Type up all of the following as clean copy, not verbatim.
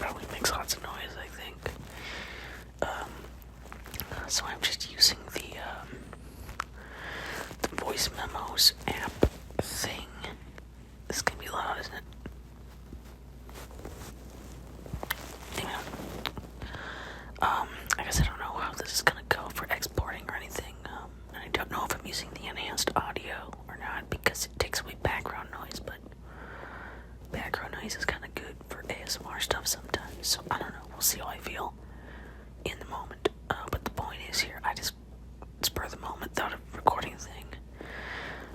probably makes lots of noise, I think. So I'm just using the voice memos app thing. This is gonna be loud, isn't it? Yeah. I guess I don't know how this is gonna go for exporting or anything. And I don't know if I'm using the enhanced audio or not because it takes away background noise, but background noise is kind of good for ASMR stuff sometimes. So I don't know. We'll see how I feel in the moment. But the point is here, I just spur of the moment thought of recording a thing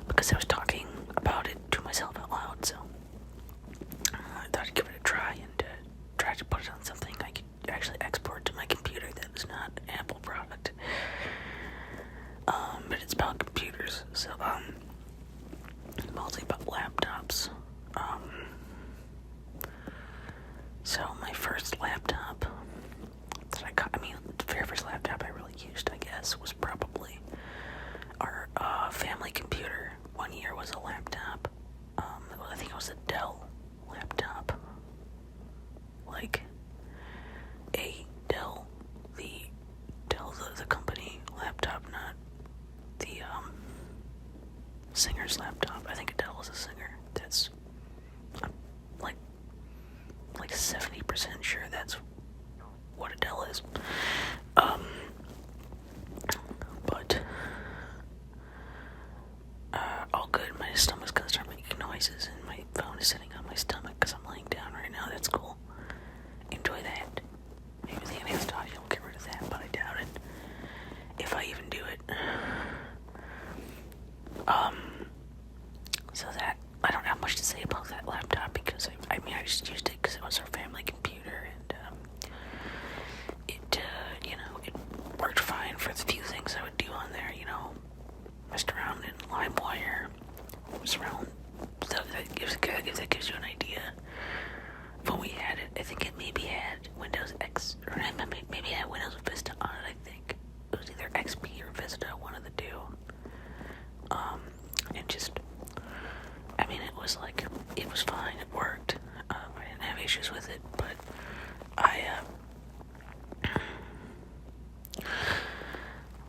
because I was talking about it to myself out loud. So I thought I'd give it a try and try to put it on something I could actually export to my computer that is not an Apple product. But it's about computers, so mostly about laptops. So my first laptop that I got, the very first laptop I really used, I guess, was probably our family computer. 1 year was a laptop. I think it was a Dell laptop. Like a Dell, the company laptop, not the singer's laptop. I think Adele is a singer. I'm like 70% sure that's what Adele is. But all good. My stomach's gonna start making noises, and my phone is sitting on my stomach because I'm laying down right now. That's cool. Enjoy that. Maybe the enhanced audio will get rid of that, but I doubt it. If I even do it. So that, I don't have much to say about that laptop because I just used it because it was our family computer, and it worked fine for the few things I would do on there, messed around in LimeWire, messed around, if that gives you an idea of when we had it. I think it maybe had Windows X, or maybe it had Windows Vista on it, I think. It was either XP or Vista, one of the two. And just, it was fine, it worked. I didn't have issues with it, but I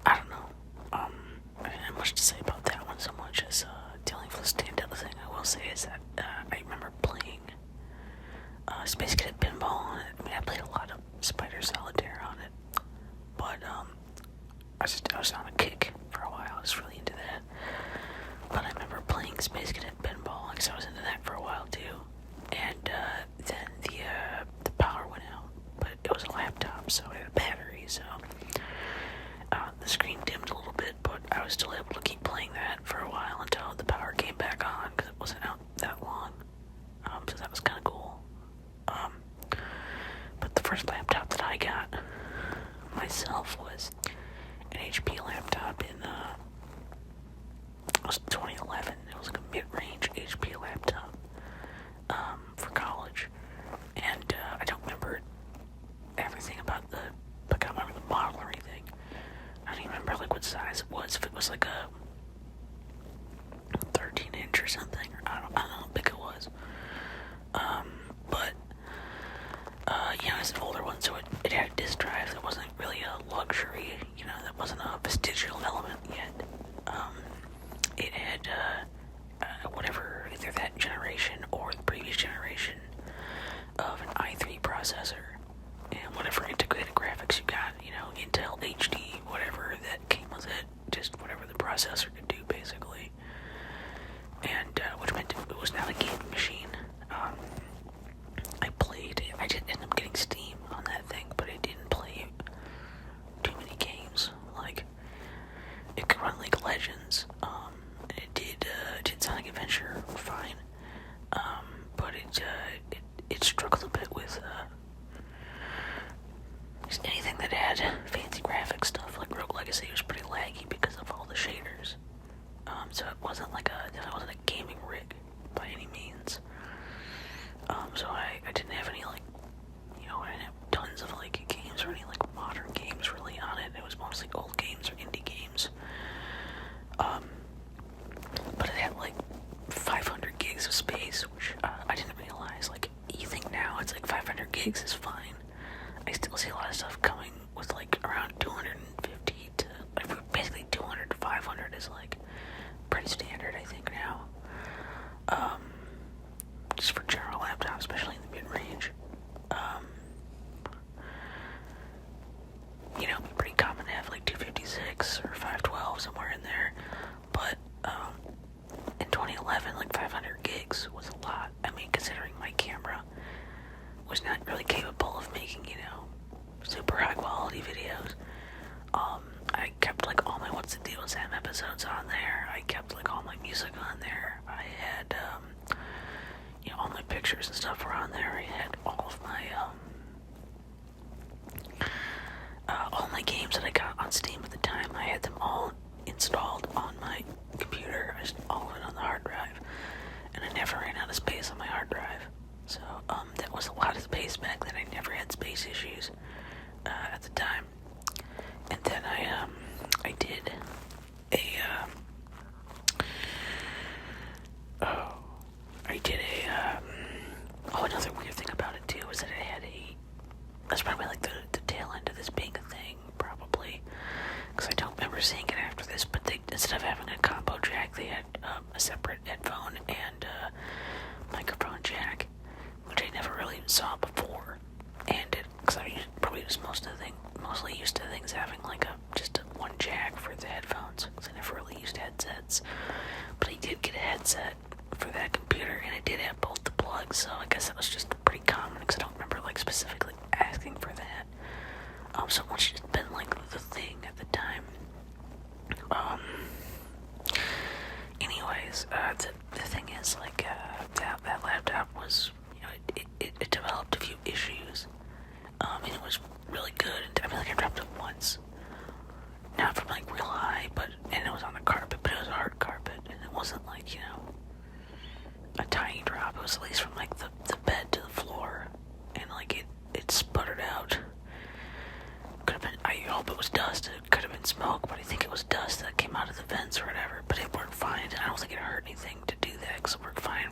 don't know. I didn't have much to say about that one so much as dealing with the standout thing. I will say is that I remember playing Space Cadet Pinball on it. I played a lot of Spider Solitaire on it, but I was on a kick for a while. I was really into that. But I remember playing Space Cadet Pinball because I was into that for a while too. And then the power went out, but it was a laptop, so it had a battery, so the screen dimmed a little bit, but I was still able to keep playing that for a while until the power came back on because it wasn't out that long. So that was kind of cool. But the first laptop that I got myself was an HP laptop in it was 2011. It was like a mid-range HP laptop for college, and I don't remember everything about I can't remember the model or anything. I don't even remember what size it was. If it was like a 13-inch or something, or I don't know how big it was. But it's an older one, so it had a disk drive. That wasn't really a luxury. That wasn't a vestigial element yet. It had whatever, either that generation or the previous generation of an i3 processor, and whatever integrated graphics you got, Intel HD, whatever that came with it, just whatever the processor could do, basically. And which meant it was not a gaming machine. I did end up getting Steam on that thing, but it didn't play too many games. Like, it could run League of Legends. It did Sonic Adventure fine. But it struggled a bit with just anything that had fancy graphic stuff. Like Rogue Legacy was pretty laggy because of all the shaders. So it wasn't a gaming rig by any means. So I didn't have any I didn't have tons of games or any modern games really on it. It was mostly old games or indie games. But it had 500 gigs of space, which I didn't realize. You think now it's 500 gigs is fine. pictures and stuff were on there. I had all of my all my games that I got on Steam at the time. I had them all installed on my computer. I just all of it on the hard drive, and I never ran out of space on my hard drive. So that was a lot of space back then. I never had space issues at the time. And then I did another weird thing about it too was that I had that's probably like the tail end of this being a thing, probably, because I don't remember seeing it after this, but they, instead of having a combo jack, they had a separate headphone and microphone jack, which I never really saw before. And because I probably was mostly used to things having like just one jack for the headphones, because I never really used headsets. But I did get a headset for that computer, and it did have both the plugs, so I guess that was just pretty common, because I don't remember like specifically asking for that. So it must have just been like the thing at the time. Anyways, the thing is, like, that laptop was, it developed a few issues, and it was really good. I mean, like, I dropped it once, not from like real high, and it was on the carpet, but it was a hard carpet, and it wasn't like, a tiny drop. It was at least from like the bed to the floor, and like it sputtered out. Could have been, I hope it was dust. It could have been smoke, but I think it was dust that came out of the vents or whatever. But it worked fine. I don't think it hurt anything to do that, because it worked fine.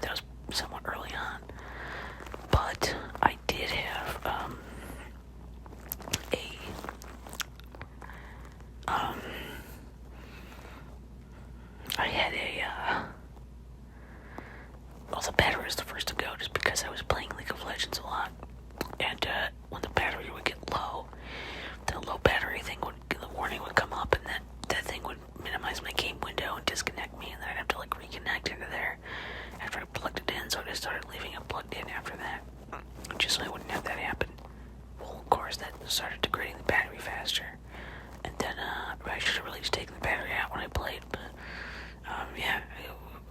That was somewhat early on. But I did have the battery was the first to go, just because I was playing League of Legends a lot, and when the battery would get low, the low battery thing the warning would come up, and that thing would minimize my game window and disconnect me, and then I'd have to like reconnect into there after I plugged it in. So I just started leaving it plugged in after that, just so I wouldn't have that happen. Well, of course, that started degrading the battery faster, and then I should have really just taken the battery out when I played, but yeah,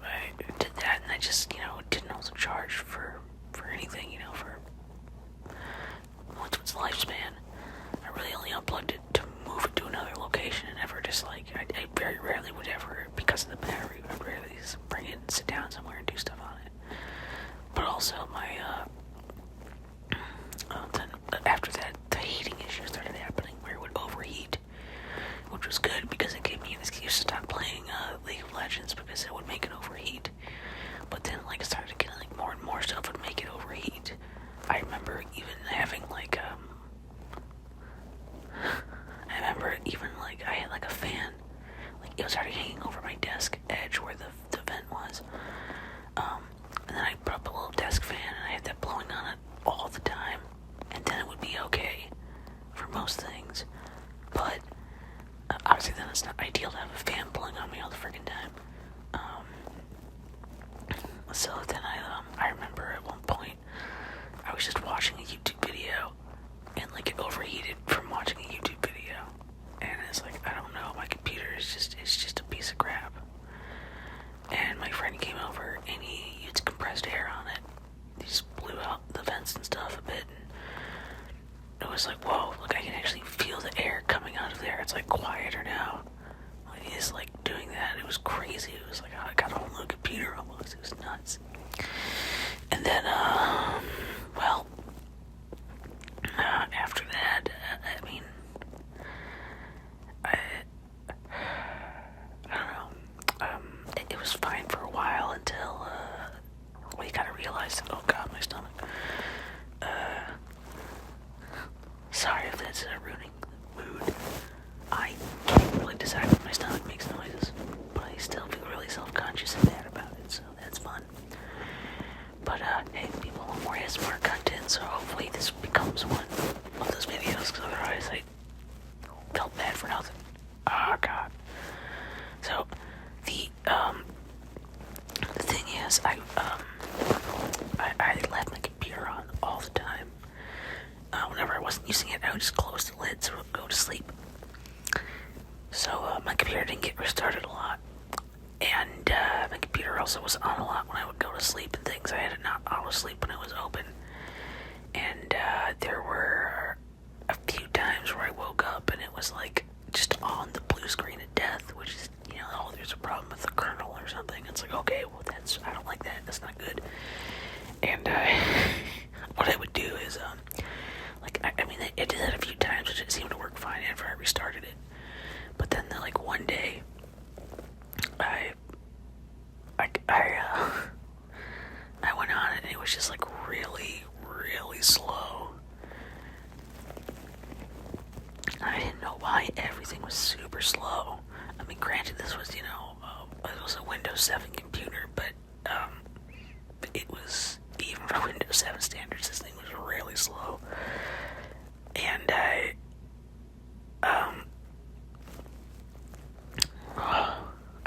I did that, and I just, didn't also charge for anything, for what's its lifespan. I really only unplugged it to move it to another location, and never just like, I very rarely would ever, because of the battery, I'd rarely just bring it and sit down somewhere and do stuff on it. But also my, then after that, the heating issue started happening where it would overheat, which was good because it gave me an excuse to stop playing League of Legends, because it would make it overheat. But then, like, it started getting like more and more stuff would make it overheat. I remember even having like I had like a fan, like it was already hanging over my desk edge where the vent was. And then I put up a little desk fan, and I had that blowing on it all the time, and then it would be okay for most things. But obviously then it's not ideal to have a fan blowing on me all the freaking time. So then I remember at one point I was just watching a YouTube video, and like it overheated from watching a YouTube video, and it's like, I don't know, my computer is just a piece of crap. And my friend came over, and he used compressed air on it. He just blew out the vents and stuff a bit, and it was like, whoa, look, I can actually feel the air coming out of there. It's like quieter now. Like, he's like doing that. It was crazy. It was like, I got a whole new computer almost. It was nuts. And then, after that, I don't know. It was fine for a while until, you gotta realize that, oh god, my stomach. Sorry if that's ruining the mood. I can't really decide if my stomach makes noises, but I still feel really self-conscious and bad about it, so that's fun. But, hey, people want more ASMR content, so hopefully this becomes one of those videos, because otherwise I felt bad for nothing. Oh, God. So, the thing is, I left my computer on all the time. Whenever I wasn't using it, I would just close the lid so it would go to sleep. So, my computer didn't get restarted a lot. And, my computer computer also was on a lot when I would go to sleep and things. I had it not auto sleep when it was open. And there were a few times where I woke up and it was like just on the blue screen of death, which is, oh, there's a problem with the kernel or something. It's like, okay, well, I don't like that. That's not good. And what I would do is, I did that a few times, and it seemed to work fine after I restarted it. But then, one day, I went on it, and it was just really, really slow. I didn't know why everything was super slow. I mean, granted, this was, it was a Windows 7 computer, but it was, even for Windows 7 standards, this thing was really slow. And I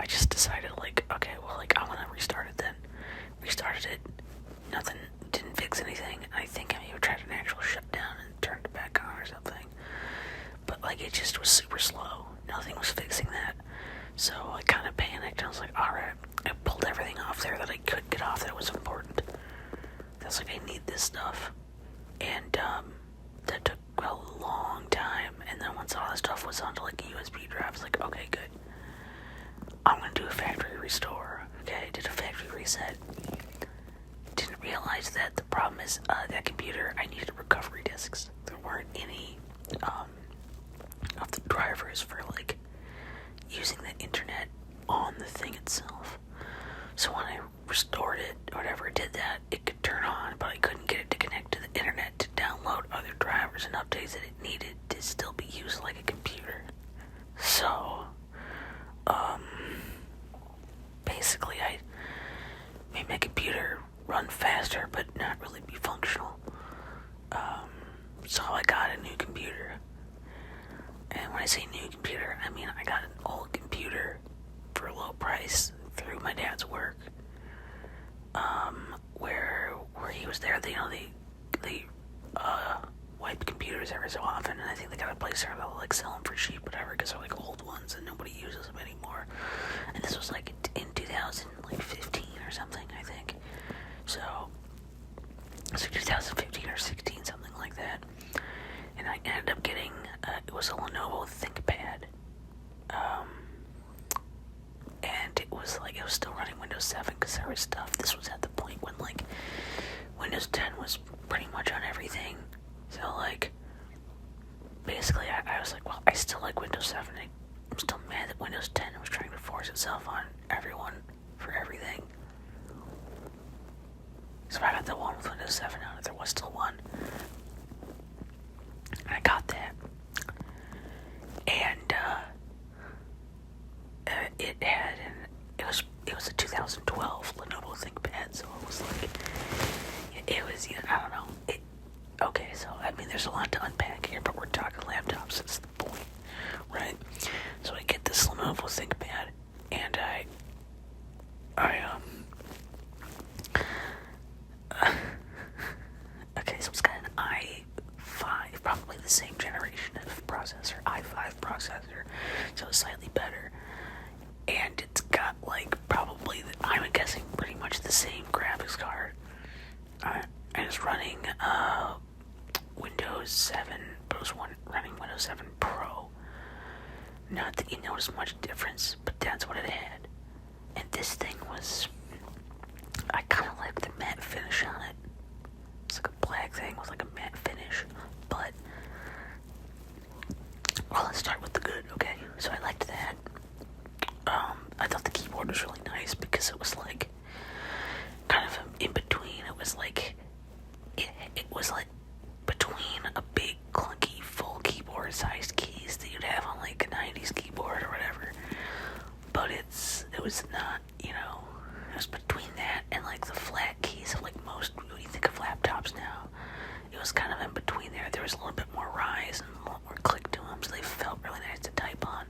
just decided, okay, well, I'm gonna restart it then. Restarted it, nothing, didn't fix anything. I think I maybe tried an actual shutdown and turned it back on or something. But, it just was super slow. Nothing was fixing that. So I kind of panicked. I was like, alright. I pulled everything off there that I could get off that was important. That's I need this stuff. And, that took a long time. And then once all that stuff was onto, a USB drive, I was like, okay, good. I'm gonna do a factory restore. Okay, did a factory reset. Didn't realize that the problem is, that computer, I needed recovery disks. There weren't any, of the drivers for, using the internet on the thing itself. So when I restored it, or whatever, it did that, it could turn on, but I couldn't get it to connect to the internet to download other drivers and updates that it needed to still be used like a computer. So, basically I made my computer run faster, but not really be functional. So I got a new computer. And when I say new computer, I mean I got an old computer for a low price through my dad's work. Where he was there, they wipe computers every so often, and I think they got a place there that'll sell them for cheap, whatever, because they're old ones and nobody uses them anymore. And this was in 2015 or something, I think. So 2015 or 16, something like that. And I ended up getting, it was a Lenovo ThinkPad. And it was still running Windows 7 because there was stuff. This was at the point when Windows 10 was pretty much on everything. So basically I was like, well, I still like Windows 7. I'm still mad that Windows 10 was trying to force itself on everyone for everything. So I got the one with Windows 7 on it. There was still one. And I got that. And it was a 2012 Lenovo ThinkPad, so it was I don't know. Okay, so there's a lot to unpack here, but we're talking laptops. That's the point, right? So I get this Lenovo ThinkPad, and okay, so it's got an i5, probably the same generation of processor, i5 processor, so it's slightly better. And it's got probably, I'm guessing, pretty much the same graphics card. And it's running Windows 7, but it was running Windows 7 Pro. Not that you notice much difference, but that's what it had. And this thing was, I kind of like the matte finish on it. It's a black thing with a matte finish, but, well, let's start with the good, okay? So I liked that. I thought the keyboard was really nice because it was kind of in between. It was it was between a big clunky full keyboard sized keys that you'd have on a 90s keyboard or whatever. But it was not, it was between that and the flat keys of most, when you think of laptops now. It was kind of in between there. There was a little bit more rise and a little more click to them, so they felt really nice to type on.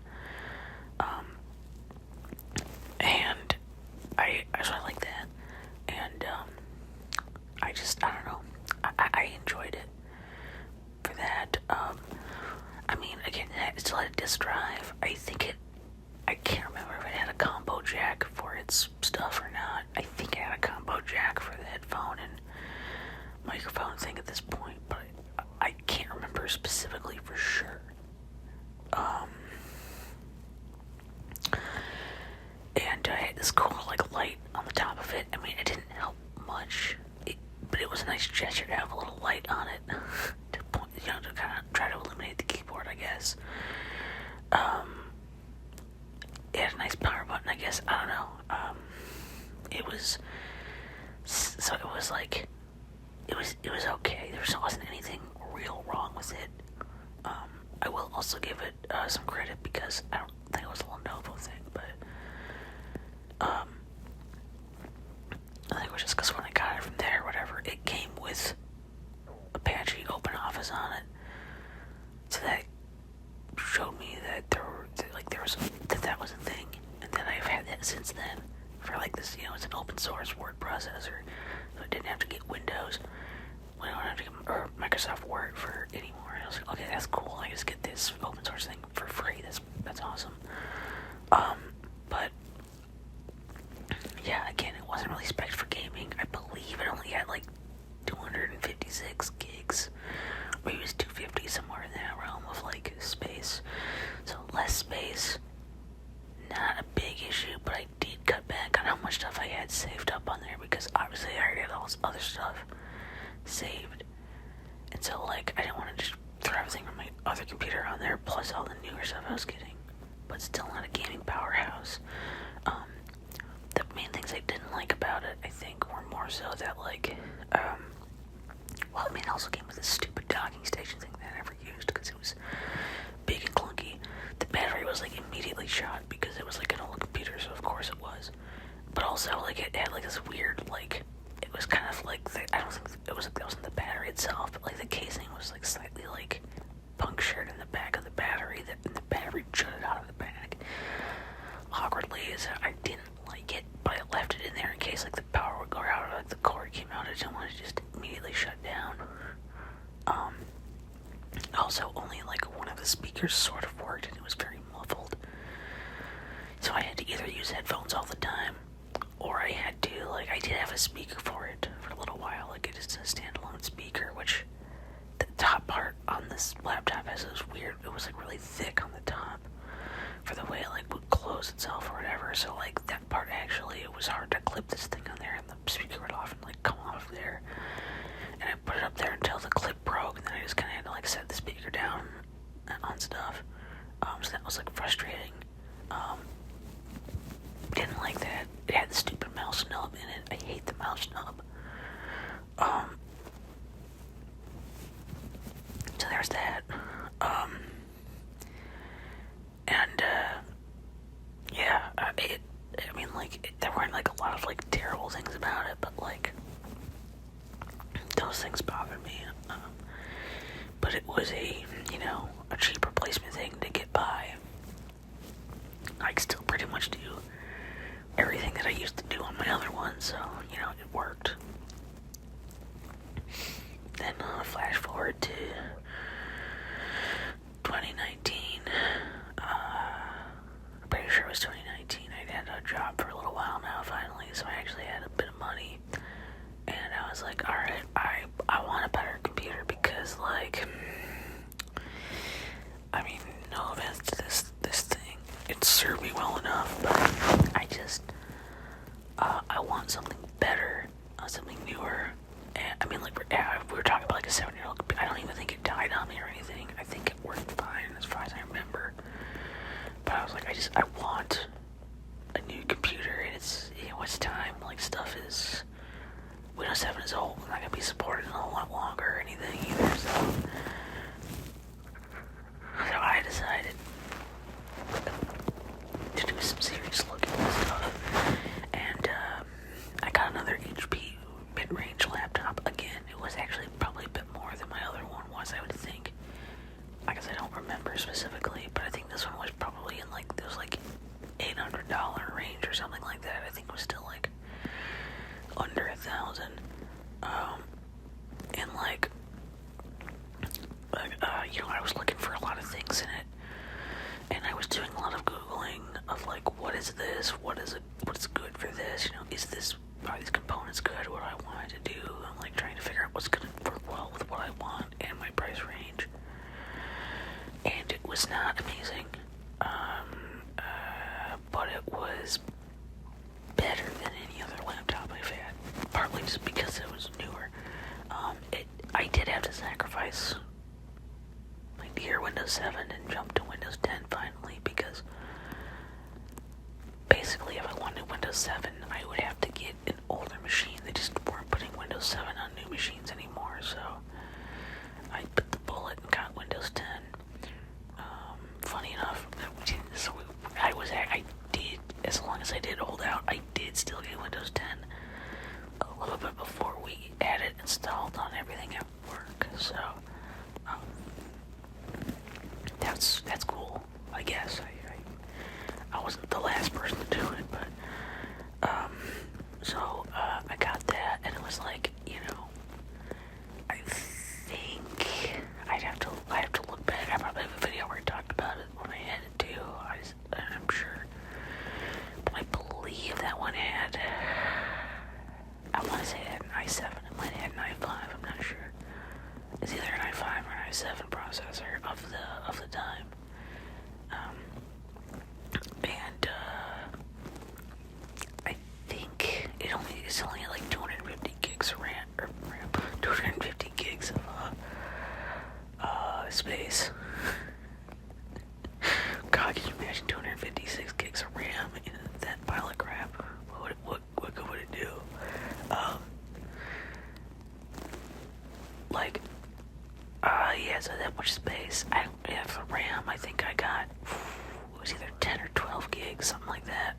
And I like that. And I don't know. I enjoyed it for that. Again, it still had a disk drive. I can't remember if it had a combo jack for its AirPods stuff or not. I think I had a combo jack for the headphone and microphone thing at this point, but I can't remember specifically for sure. And I had this cool like light on the top of it. I mean, it didn't help much, but it was a nice gesture to have a little light on it to point, to kind of try to illuminate the keyboard, I guess. It had a nice power button, I guess. I don't know. It was like it was okay. There wasn't anything real wrong with it. I will also give it some credit because I don't think it was a Lenovo thing, but I think it was just because when I got it from there, or whatever, it came with Apache OpenOffice on it, so that showed me that that was a thing, and then I've had that since then for like this. It's an open source word processor, so I didn't have to get Windows. I don't have to get or Microsoft Word for anymore. And I was like, okay, that's cool. I just get this open source thing for free. That's awesome. But yeah, again, it wasn't really spec'd for gaming. I believe it only had like 256 gigs. Maybe it was 250, somewhere in that realm of like space. So less space, not a big issue, but I did cut back on how much stuff I had saved up on there because obviously I already had all this other stuff saved. And so like I didn't want to just throw everything from my other computer on there plus all the newer stuff I was getting. But still not a gaming powerhouse. The main things I didn't like about it, I think, were more so that like it also came with this stupid docking station thing that I never used because it was big and clunky. The battery was like immediately shot because it was like an old computer, so of course it was. But also like it had like this weird like it was kind of like I don't think it wasn't the battery itself, but like the casing was like slightly like punctured in the back of the battery, and the battery jutted out of the back awkwardly. So I didn't like it, but I left it in there in case like the power would go out or like the cord came out. I didn't want it to just immediately shut down. Also only like one of the speakers sort of worked and it was very muffled. So I had to either use headphones all the time or I had to I did have a speaker for it for a little while, like it is a standalone speaker, which the top part on this laptop has this weird, it was like really thick on the top for the way it like would close itself or whatever. So like that part actually, it was hard to clip this thing on there and the speaker would often like come off of there. And I put it up there until the clip broke, and then I just kind of had to like set the speaker down on stuff. So that was like frustrating. Didn't like that. It had the stupid mouse nub in it. I hate the mouse nub. So there's that. There weren't like a lot of like terrible things about it, but like those things bothered me. But it was a cheap replacement thing to get by. I can still pretty much do everything that I used to do on my other one, so it worked. Then flash forward to 2019. I'm pretty sure it was 2019. I'd had a job for a little while now, finally, so I actually had a bit of money. And I was like, alright, I want a better computer because, no offense to this thing. It served me well enough, but I want something better, something newer. And, we were talking about like a 7-year-old computer. I don't even think it died on me or anything. I think it worked fine as far as I remember. But I was like, I want a new computer, and it's time. Like, stuff is, Windows 7 is old. It's not gonna be supported in a whole lot longer or anything either. So I decided to do some serious looking stuff, and I got another HP mid-range laptop. Again, it was actually probably a bit more than my other one was, I would think. I guess I don't remember specifically, but I think this one was probably in those $800 range or something like that. I think it was still under $1,000. And is, are these components good? What do I want it to do? I'm like trying to figure out what's going to work well with what I want and my price range. And it was not amazing. But it was better than any other laptop I've had. Partly just because it was newer. I did have to sacrifice my dear Windows 7 and jump to Windows 10 finally, because basically if I wanted Windows 7, I would have to get an older machine. They just weren't putting Windows 7 on new machines anymore, so I bit the bullet and got Windows 10. Funny enough, I did, as long as I did hold out, I did still get Windows 10 a little bit before we had it installed on everything at work, so that's cool, I guess. I wasn't the last person to do it, but so I got that, and it was like, I think I have to look back. I probably have a video where I talked about it when I had it too. I'm sure, but I believe that one had, I want to say it had an i7. It might have had an i5. I'm not sure. It's either an i5 or an i7 processor of the time. And I think it's only like 250 gigs of RAM, 250 gigs of space. God, can you imagine 256 gigs of RAM in that pile of crap? What good would it do? So that much space. For RAM, I think I got, it was either 10 or 12 gigs, something like that.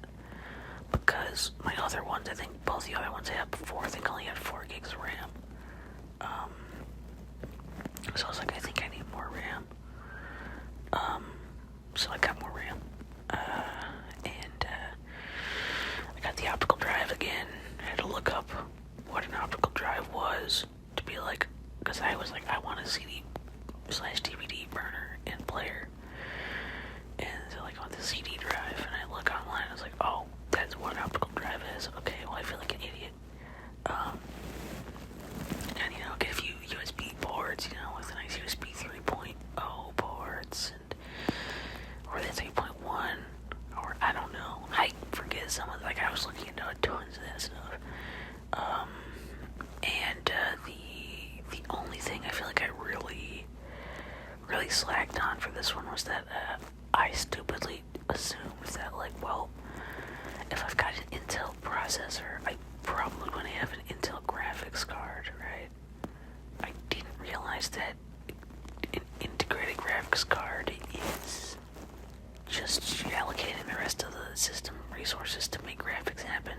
Because my other ones, I think both the other ones I had before, I think only had 4 gigs of RAM. So I was like, I think I need more RAM. So I got more RAM. And I got the optical drive again. I had to look up what an optical drive was to be like, because I was like, I want a CD/DVD burner and player. And they're like, on the CD drive. And I look online, I was like, oh, that's what an optical drive is. Okay, well, I feel like an idiot. And, get a few USB ports, with a nice USB 3.0 ports, or the 3.1, or I don't know. I forget some of I was looking into tons of that stuff. And the only thing I feel like I really slacked on for this one was that I stupidly assumed that, like, well, if I've got an Intel processor, I probably want to have an Intel graphics card, right? I didn't realize that an integrated graphics card is just allocating the rest of the system resources to make graphics happen.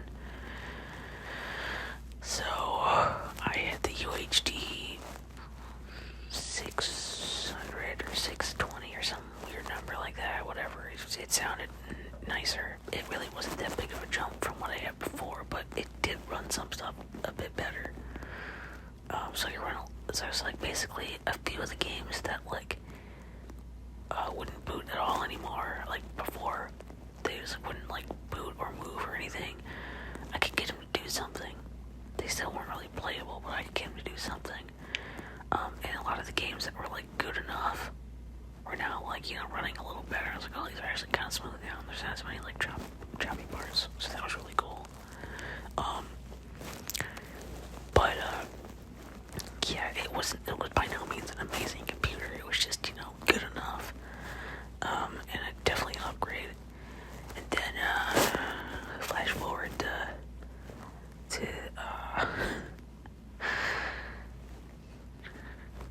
So I had the UHD 600 or 620 or some weird number like that, whatever. It sounded nicer. It really wasn't that big of a jump from what I had before, but it did run some stuff a bit better. So it was like basically a few of the games that like wouldn't boot at all anymore. Like before, they just wouldn't like boot or move or anything. I could get them to do something. They still weren't really playable, but I could get them to do something. And a lot of the games that were like good enough were now like running a little better. I was like, oh, these are actually kind of smooth down. There's not as many like choppy parts, so that was really cool. But yeah, it was by no means an amazing computer. It was just good enough. And definitely an upgrade. And then flash forward to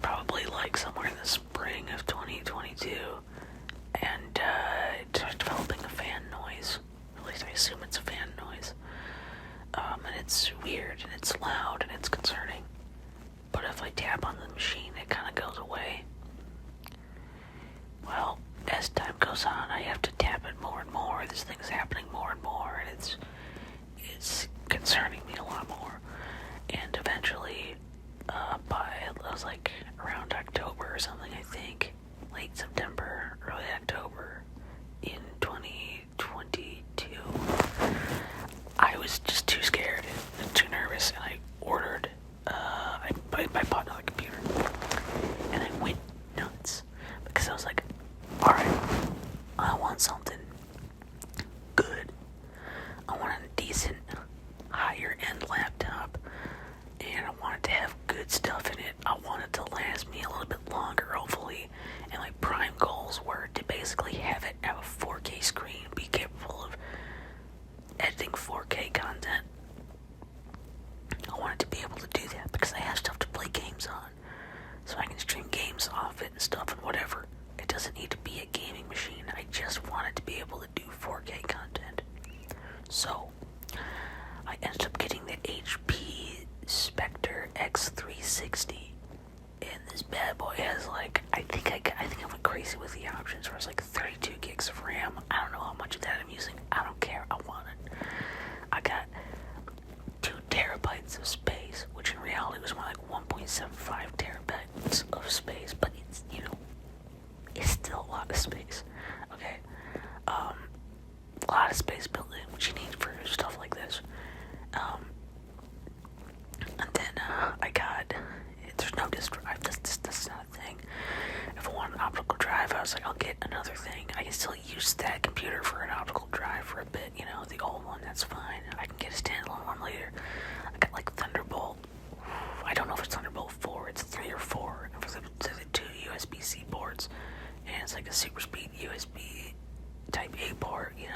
probably like somewhere in the spring of 2022, and it started developing a fan noise. At least I assume it's a fan noise. And it's weird, and it's loud, and it's concerning. But if I tap on the machine, it kind of goes away. Well, as time goes on, I have to tap it more and more. This thing's happening more and more, and it's concerning me a lot more. And eventually, it was like around October or something, I think, late September, early October in 2022, I was just 1.75 terabytes of space, but it's, it's still a lot of space. Okay, a lot of space built in, which you need for stuff like this. And then I got, there's no disk drive. That's not a thing. If I want an optical drive, I was like, I'll get another thing. I can still use that computer for an optical drive for a bit, the old one, that's fine. I can get a standalone one later. I got like Thunderbolt. I don't know if it's Thunderbolt 4, it's 3 or 4. For the two USB-C ports. And it's like a super speed USB type A port, and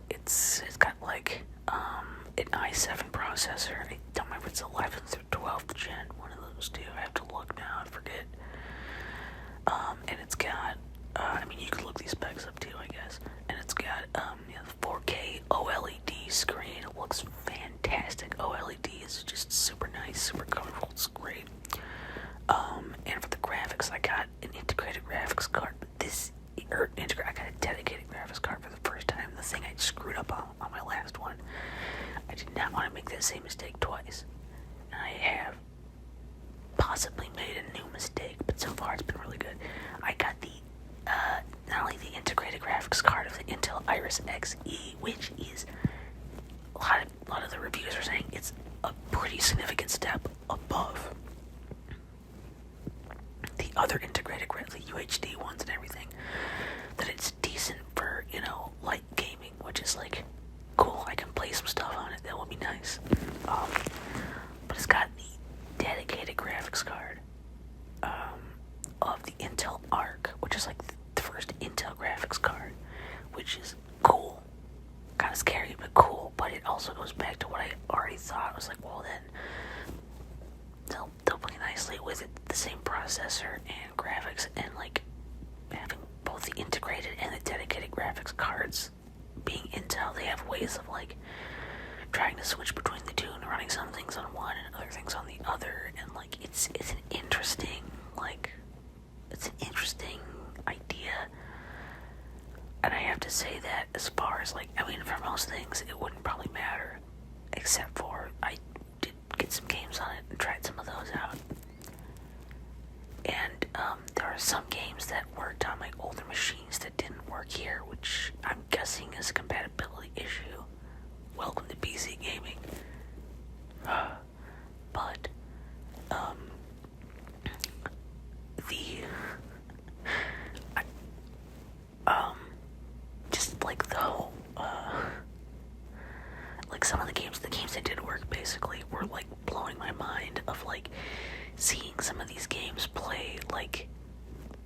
it's got like an i7 processor. I don't remember if it's 11th or 12th gen, one of those two. I have to look now, I forget. And it's got, you could look these specs up too, I guess. And it's got the 4K OLED screen. It looks fantastic. OLED is just super nice, super colorful. It's great. And for the graphics, I got an integrated graphics card. I got a dedicated graphics card for the first time. The thing I screwed up on my last one. I did not want to make that same mistake twice. And I have possibly made a new mistake, but so far it's been really good. I got the not only the integrated graphics card of the Intel Iris Xe, which is a lot of the reviews are saying it's a pretty significant step above the other integrated the UHD ones and everything. That it's decent for light gaming, which is like cool. I can play some stuff on it. That would be nice. But it's got the dedicated graphics card of the Intel Arc, which is like the first Intel graphics card, which is cool. Kind of scary, but cool. But it also goes back to what I already thought. I was like, well then, they'll play nicely with it, the same processor and graphics, and like having both the integrated and the dedicated graphics cards being Intel, they have ways of like trying to switch between the two and running some things on one and other things on the other, and like it's an interesting idea. And I have to say that as far as like, for most things it wouldn't probably matter, except for I did get some games on it and tried some of those out. And there are some games that worked on my older machines that didn't work here, which I'm guessing is a compatibility issue. Welcome to PC gaming. But just like the whole like some of the games that did work basically were like blowing my mind, of like seeing some of these games play like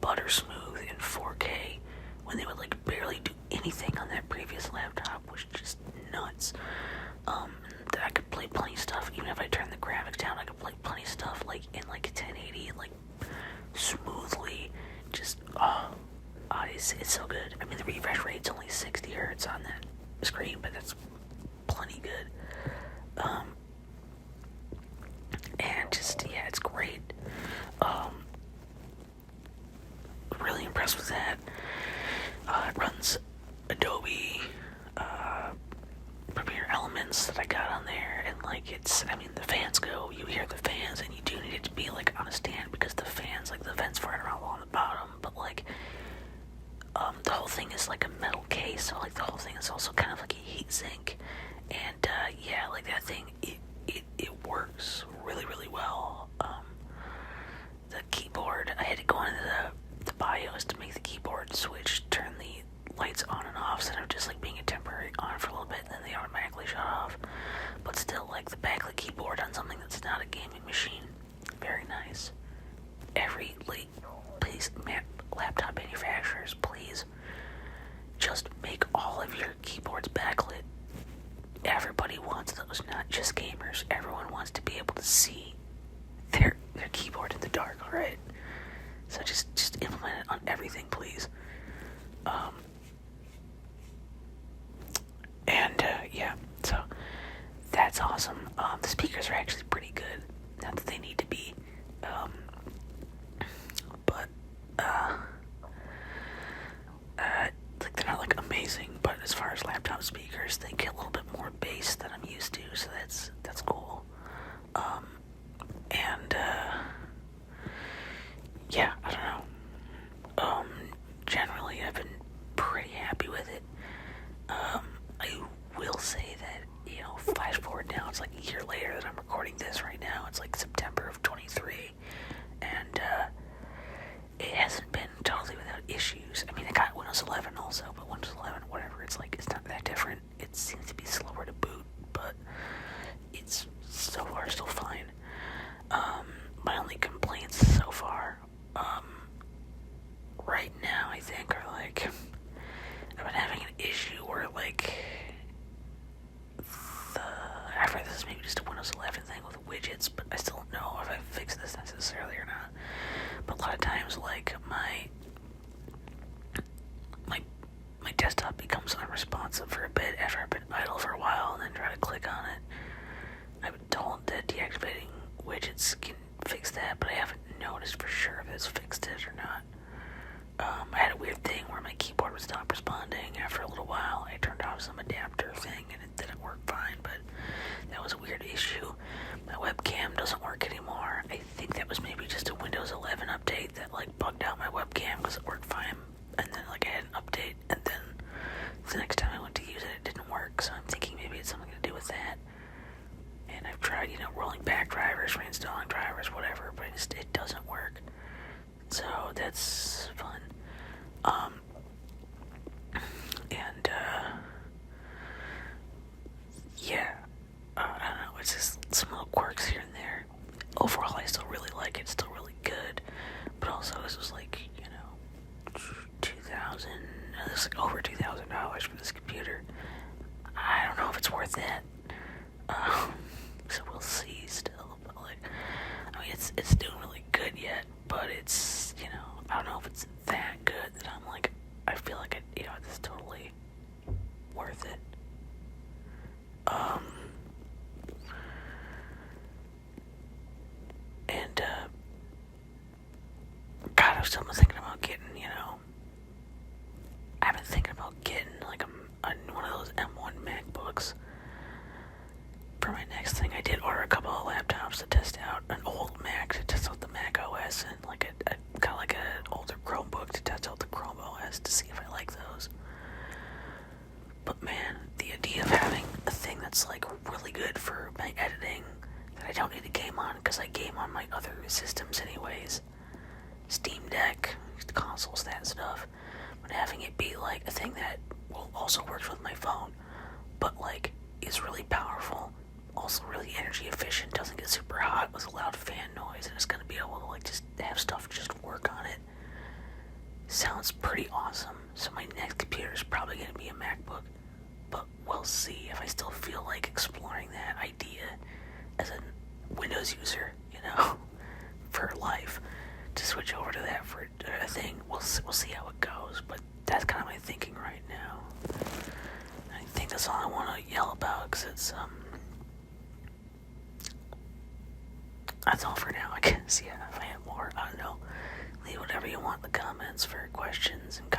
butter smooth in 4K when they would like barely do anything on that previous laptop was just nuts. That I could play plenty of stuff, even if I turned the graphics down, I could play plenty of stuff like in like 1080 and like smoothly, just it's so good. The refresh rate's only 60 hertz on that screen, but that's plenty good. And just, yeah, it's great. Really impressed with that. It runs Adobe Premiere Elements that I got on there, and like the fans go, you hear the fans, and you do need it to be like on a stand because the fans, like the vents for it are all on the bottom, but like the whole thing is like a metal case, so like the whole thing is also kind of like a heat sink, and yeah, like that thing, it works really, really well. The keyboard, I had to go into the BIOS to make the keyboard switch, turn the lights on and off instead of just like being a temporary on for a little bit and then they automatically shut off. But still, like the backlit keyboard on something that's not a gaming machine, very nice. Please, laptop manufacturers, please just make all of your keyboards backlit. Everybody wants those, not just gamers. Everyone wants to be able to see their keyboard in the dark, alright? So just implement it on everything, please. Yeah, so that's awesome. The speakers are actually pretty good. Not that they need to be, but like they're not like amazing. But as far as laptop speakers, they get a little bit more bass than I'm used to, so that's cool. it's like a year later that I'm recording this right now. It's like September of 23, and it hasn't been totally without issues. I mean, I got Windows 11 also, but Windows 11, whatever, it's like, it's not that different. It seems to be slower to boot, but it's so far still fine. My only complaints so far, right now, I think, are like, I've been having an issue where, like, after this is maybe just a Windows 11 thing with widgets, but I still don't know if I fixed this necessarily or not. But a lot of times, like, my desktop becomes unresponsive for a bit after I've been idle for a while, and then try to click on it. I've been told that deactivating widgets can fix that, but I haven't noticed for sure if it's fixed it or not. I had a weird thing where my keyboard would stop responding after a little while. I turned off some adapter thing and it didn't work fine, but that was a weird issue. My webcam doesn't work anymore. I think that was maybe just a Windows 11 update that like bugged out my webcam because it worked fine, and then like I had an update, and then the next time I went to use it, it didn't work. So I'm thinking maybe it's something to do with that. And I've tried, rolling back drivers, reinstalling drivers, whatever, but it doesn't work. So that's fun. Yeah, I don't know, it's just some little quirks here and there. Overall, I still really like it, it's still really good, but also this was like, this is like over $2,000 for this computer. I don't know if it's worth that. So we'll see still, but like, I mean, it's doing really good yet, but it's, I don't know if it's that good that I'm like, I feel like it's totally worth it. And, God, I was still thinking about getting, I've been thinking about getting, like, one of those M1 MacBooks for my next thing. I did order a couple of laptops to test out, an old Mac to test out the Mac OS, and, like, kind of like an older Chromebook to test out the Chrome OS to see if I like those. But, man, the idea of having a thing that's, like, really good for my editing that I don't need to game on, because I game on my other systems anyways, Steam Deck, consoles, that stuff, but having it be like a thing that will also work with my phone, but like is really powerful, also really energy efficient, doesn't get super hot with a loud fan noise, and it's gonna be able to like just have stuff just work on it. Sounds pretty awesome. So my next computer is probably gonna be a MacBook, but we'll see if I still feel like exploring that idea as a Windows user, for life, to switch over to that for a thing. We'll see how it goes, but that's kind of my thinking right now. I think that's all I want to yell about, because it's, that's all for now, I guess. Yeah, if I have more, I don't know, leave whatever you want in the comments for questions and